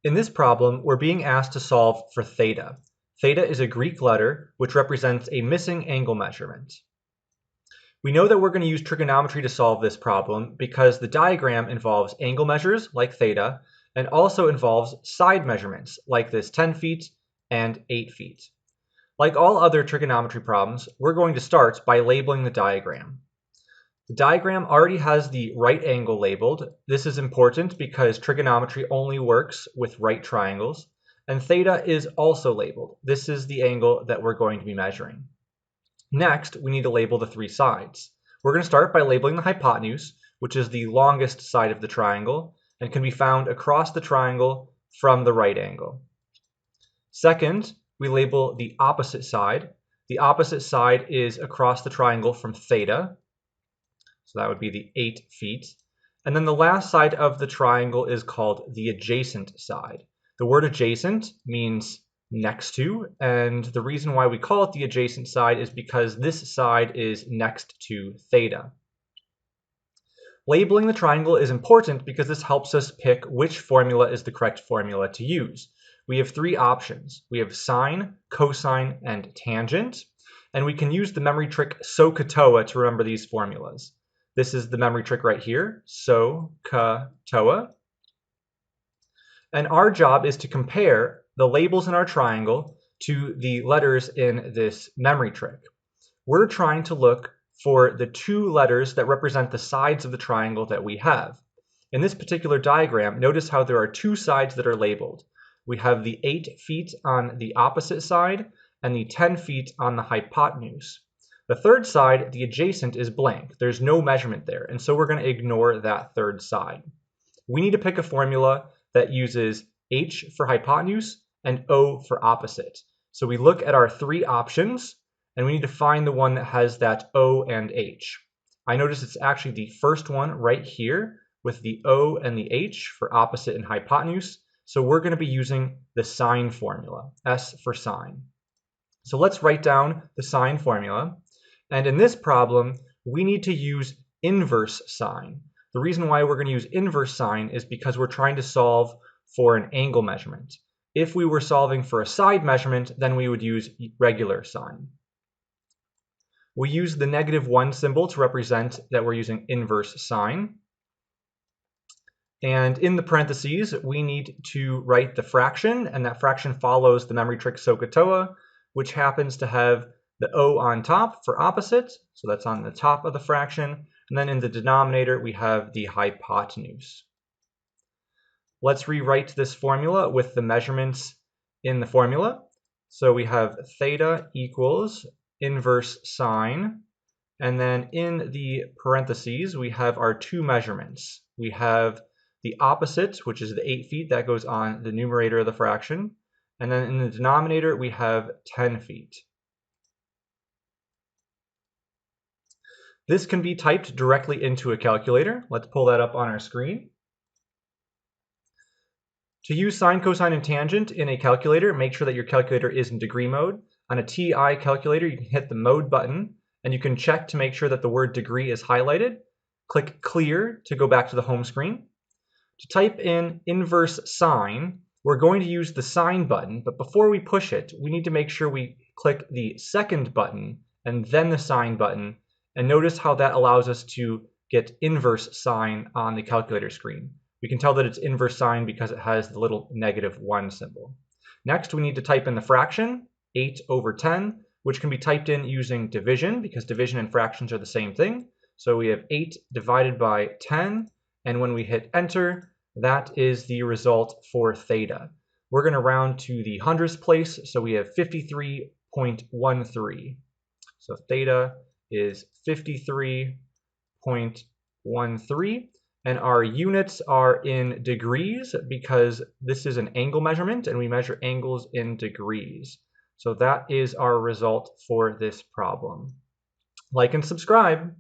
In this problem, we're being asked to solve for theta. Theta is a Greek letter which represents a missing angle measurement. We know that we're going to use trigonometry to solve this problem because the diagram involves angle measures like theta and also involves side measurements like this 10 feet and 8 feet. Like all other trigonometry problems, we're going to start by labeling the diagram. The diagram already has the right angle labeled. This is important because trigonometry only works with right triangles. And theta is also labeled. This is the angle that we're going to be measuring. Next, we need to label the three sides. We're going to start by labeling the hypotenuse, which is the longest side of the triangle and can be found across the triangle from the right angle. Second, we label the opposite side. The opposite side is across the triangle from theta. So that would be the 8 feet. And then the last side of the triangle is called the adjacent side. The word adjacent means next to, and the reason why we call it the adjacent side is because this side is next to theta. Labeling the triangle is important because this helps us pick which formula is the correct formula to use. We have three options. We have sine, cosine, and tangent, and we can use the memory trick sohcahtoa to remember these formulas. This is the memory trick right here, sohcahtoa. And our job is to compare the labels in our triangle to the letters in this memory trick. We're trying to look for the two letters that represent the sides of the triangle that we have. In this particular diagram, notice how there are two sides that are labeled. We have the 8 feet on the opposite side and the 10 feet on the hypotenuse. The third side, the adjacent, is blank. There's no measurement there, and so we're going to ignore that third side. We need to pick a formula that uses h for hypotenuse and o for opposite. So we look at our three options, and we need to find the one that has that o and h. I notice it's actually the first one right here with the o and the h for opposite and hypotenuse. So we're going to be using the sine formula, S for sine. So let's write down the sine formula. And in this problem, we need to use inverse sine. The reason why we're going to use inverse sine is because we're trying to solve for an angle measurement. If we were solving for a side measurement, then we would use regular sine. We use the -1 symbol to represent that we're using inverse sine. And in the parentheses, we need to write the fraction, and that fraction follows the memory trick sohcahtoa, which happens to have the o on top for opposite, so that's on the top of the fraction, and then in the denominator we have the hypotenuse. Let's rewrite this formula with the measurements in the formula. So we have theta equals inverse sine, and then in the parentheses we have our two measurements. We have the opposite, which is the 8 feet, that goes on the numerator of the fraction, and then in the denominator we have 10 feet. This can be typed directly into a calculator. Let's pull that up on our screen. To use sine, cosine, and tangent in a calculator, make sure that your calculator is in degree mode. On a TI calculator, you can hit the mode button, and you can check to make sure that the word degree is highlighted. Click clear to go back to the home screen. To type in inverse sine, we're going to use the sine button, but before we push it, we need to make sure we click the second button and then the sine button. And notice how that allows us to get inverse sine on the calculator screen. We can tell that it's inverse sine because it has the little -1 symbol. Next, we need to type in the fraction, 8 over 10, which can be typed in using division because division and fractions are the same thing. So we have 8 divided by 10, and when we hit enter, that is the result for theta. We're going to round to the hundredths place, so we have 53.13. So theta is 53.13, and our units are in degrees because this is an angle measurement and we measure angles in degrees. So that is our result for this problem. Like and subscribe.